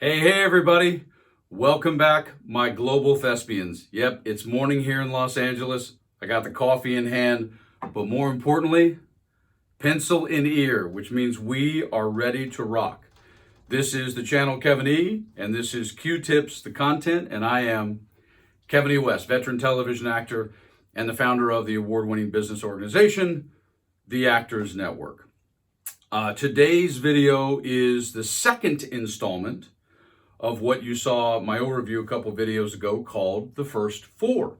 Hey, everybody. Welcome back, my global thespians. Yep, it's morning here in Los Angeles. I got the coffee in hand, but more importantly, pencil in ear, which means we are ready to rock. This is the channel Kevin E, and this is Q-Tips, the content, and I am Kevin E. West, veteran television actor and the founder of the award-winning business organization, The Actors Network. Today's video is the second installment of what you saw my overview a couple videos ago called The First Four.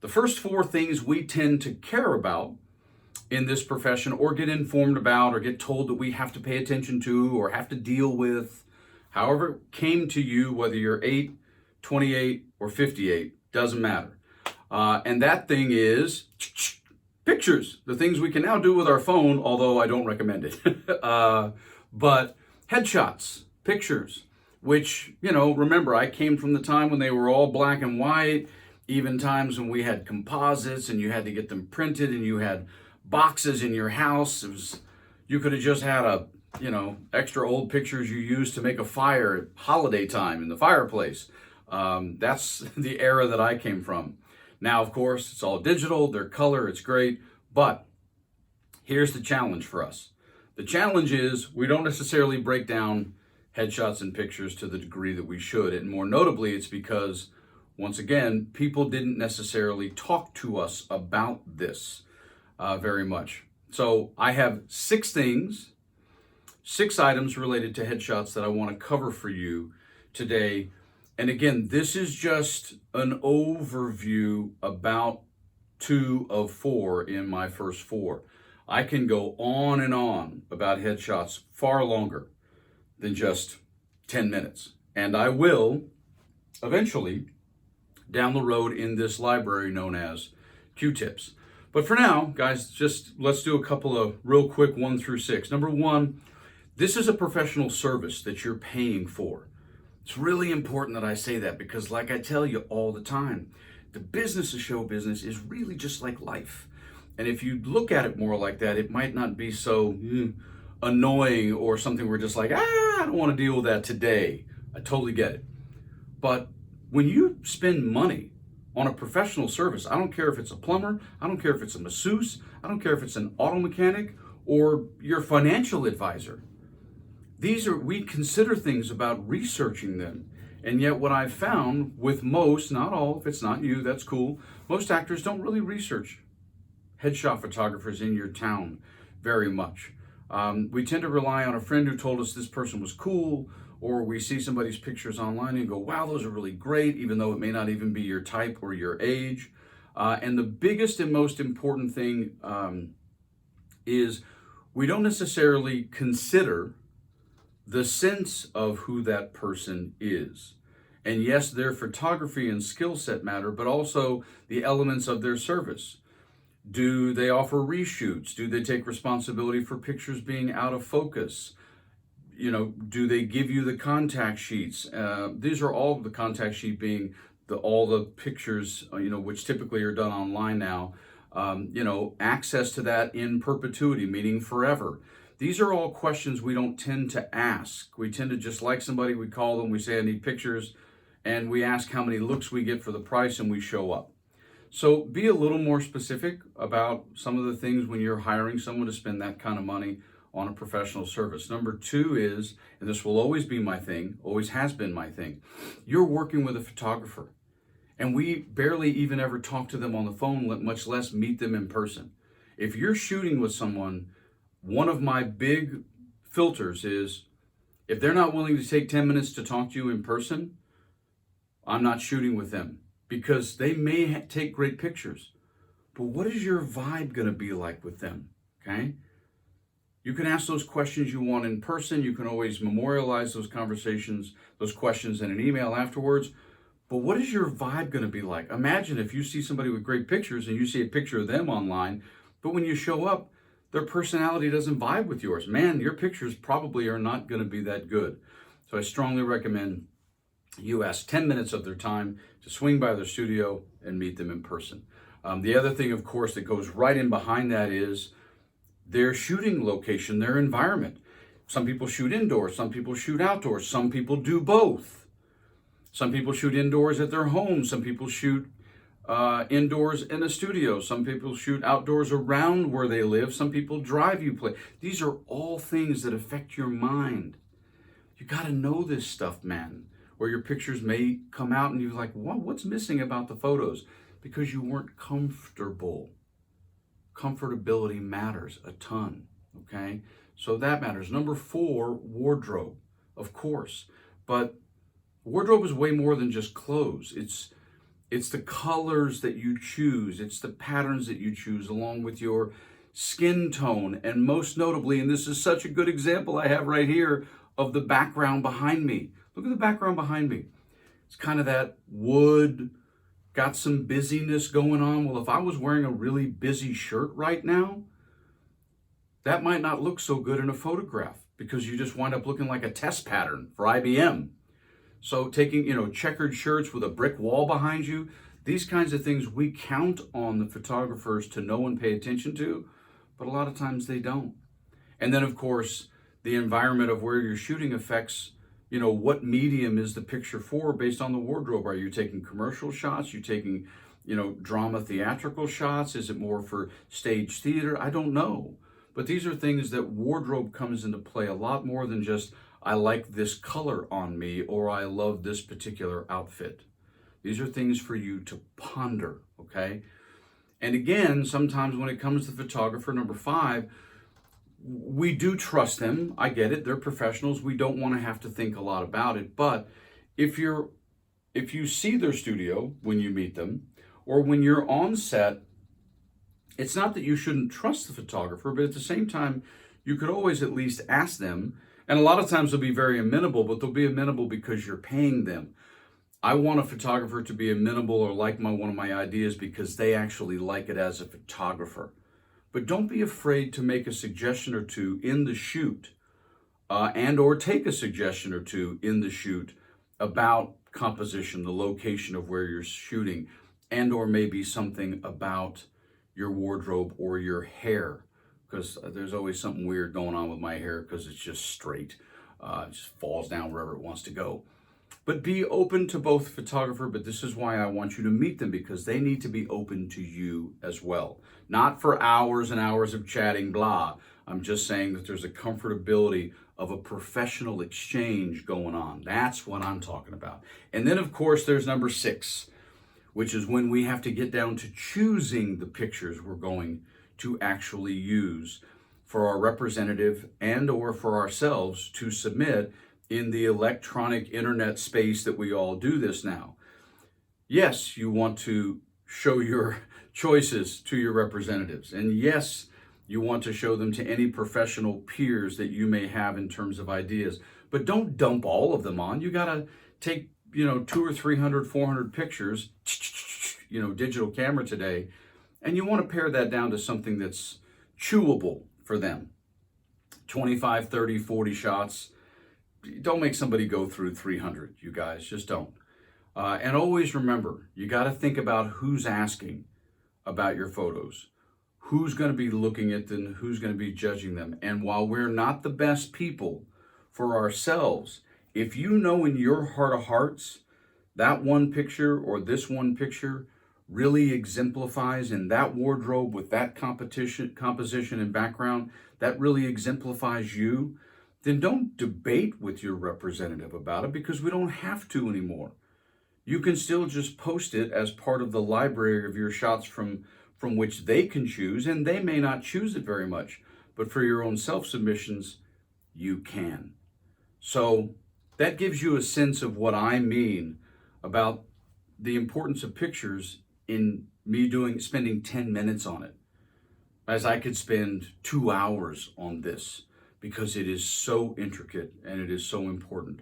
The first four things we tend to care about in this profession or get informed about or get told that we have to pay attention to or have to deal with. However it came to you, whether you're 8, 28, or 58, doesn't matter. And that thing is pictures, the things we can now do with our phone, although I don't recommend it. But headshots, pictures, which, remember, I came from the time when they were all black and white, even times when we had composites and you had to get them printed and you had boxes in your house. You could have just had extra old pictures you used to make a fire at holiday time in the fireplace. That's the era that I came from. Now, of course, it's all digital, they're color, it's great, but here's the challenge for us. The challenge is we don't necessarily break down headshots and pictures to the degree that we should. And more notably, it's because, once again, people didn't necessarily talk to us about this very much. So I have 6 items related to headshots that I want to cover for you today. And again, this is just an overview about 2 of 4 in my first 4. I can go on and on about headshots far longer than just 10 minutes. And I will eventually down the road in this library known as Q-Tips. But for now, guys, let's do a couple of real quick 1 through 6. Number 1, this is a professional service that you're paying for. It's really important that I say that because, like I tell you all the time, the business of show business is really just like life. And if you look at it more like that, it might not be so annoying or something we're just like, I don't want to deal with that today. I totally get it. But when you spend money on a professional service, I don't care if it's a plumber, I don't care if it's a masseuse, I don't care if it's an auto mechanic or your financial advisor. We consider things about researching them. And yet what I've found with most, not all, if it's not you, that's cool, most actors don't really research headshot photographers in your town very much. We tend to rely on a friend who told us this person was cool, or we see somebody's pictures online and go, wow, those are really great, even though it may not even be your type or your age. And the biggest and most important thing is we don't necessarily consider the sense of who that person is. And yes, their photography and skill set matter, but also the elements of their service. Do they offer reshoots? Do they take responsibility for pictures being out of focus? Do they give you the contact sheets? These are all the contact sheet being all the pictures, which typically are done online now. Access to that in perpetuity, meaning forever. These are all questions we don't tend to ask. We tend to just like somebody, we call them, we say, I need pictures, and we ask how many looks we get for the price, and we show up. So be a little more specific about some of the things when you're hiring someone to spend that kind of money on a professional service. Number 2 is, and this will always be my thing, always has been my thing, you're working with a photographer. And we barely even ever talk to them on the phone, much less meet them in person. If you're shooting with someone, one of my big filters is if they're not willing to take 10 minutes to talk to you in person, I'm not shooting with them because they may take great pictures. But what is your vibe going to be like with them? Okay? You can ask those questions you want in person. You can always memorialize those conversations, those questions in an email afterwards. But what is your vibe going to be like? Imagine if you see somebody with great pictures and you see a picture of them online, but when you show up, their personality doesn't vibe with yours. Man, your pictures probably are not going to be that good. So I strongly recommend you ask 10 minutes of their time to swing by their studio and meet them in person. The other thing, of course, that goes right in behind that is their shooting location, their environment. Some people shoot indoors, some people shoot outdoors, some people do both. Some people shoot indoors at their home, some people shoot indoors in a studio, some people shoot outdoors around where they live, some people drive you play. These are all things that affect your mind. You got to know this stuff, man, or your pictures may come out and you're like, what's missing about the photos? Because you weren't comfortable. Comfortability matters a ton, okay? So that matters. Number 4, wardrobe, of course. But wardrobe is way more than just clothes. It's the colors that you choose. It's the patterns that you choose along with your skin tone. And most notably, and this is such a good example I have right here of the background behind me. Look at the background behind me. It's kind of that wood, got some busyness going on. Well, if I was wearing a really busy shirt right now, that might not look so good in a photograph because you just wind up looking like a test pattern for IBM. So taking, checkered shirts with a brick wall behind you, these kinds of things we count on the photographers to know and pay attention to, but a lot of times they don't. And then, of course, the environment of where you're shooting affects, what medium is the picture for based on the wardrobe. Are you taking commercial shots? You taking, drama theatrical shots? Is it more for stage theater? I don't know. But these are things that wardrobe comes into play a lot more than just, I like this color on me or I love this particular outfit. These are things for you to ponder, okay? And again, sometimes when it comes to photographer, number 5, we do trust them. I get it. They're professionals. We don't want to have to think a lot about it. But if you see their studio when you meet them or when you're on set, it's not that you shouldn't trust the photographer, but at the same time, you could always at least ask them. And a lot of times they'll be very amenable, but they'll be amenable because you're paying them. I want a photographer to be amenable or like one of my ideas because they actually like it as a photographer. But don't be afraid to make a suggestion or two in the shoot and or take a suggestion or two in the shoot about composition, the location of where you're shooting, and or maybe something about your wardrobe or your hair, because there's always something weird going on with my hair because it's just straight. It just falls down wherever it wants to go. But be open to both photographer, but this is why I want you to meet them, because they need to be open to you as well. Not for hours and hours of chatting, blah. I'm just saying that there's a comfortability of a professional exchange going on. That's what I'm talking about. And then, of course, there's number 6, which is when we have to get down to choosing the pictures we're going to actually use for our representative and or for ourselves to submit in the electronic internet space that we all do this now. Yes, you want to show your choices to your representatives. And yes, you want to show them to any professional peers that you may have in terms of ideas. But don't dump all of them on. You got to take, 200 or 300, 400 pictures, digital camera today, and you want to pare that down to something that's chewable for them. 25, 30, 40 shots. Don't make somebody go through 300, you guys, just don't. And always remember, you got to think about who's asking about your photos, who's going to be looking at them, who's going to be judging them. And while we're not the best people for ourselves, if you know in your heart of hearts that one picture or this one picture really exemplifies in that wardrobe with that composition and background, that really exemplifies you, then don't debate with your representative about it, because we don't have to anymore. You can still just post it as part of the library of your shots from which they can choose, and they may not choose it very much, but for your own self-submissions, you can. So that gives you a sense of what I mean about the importance of pictures in me spending 10 minutes on it, as I could spend 2 hours on this, because it is so intricate and it is so important.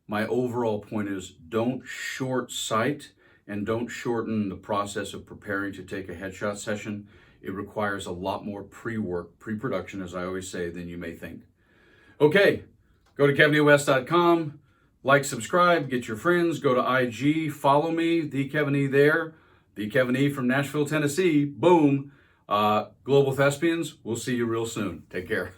My overall point is, don't short sight and don't shorten the process of preparing to take a headshot session. It requires a lot more pre-work, pre-production, as I always say, than you may think. Okay, go to kevinewest.com, like, subscribe, get your friends, go to IG, follow me, the Kevin E there, the Kevin E from Nashville, Tennessee, boom. Global Thespians, we'll see you real soon. Take care.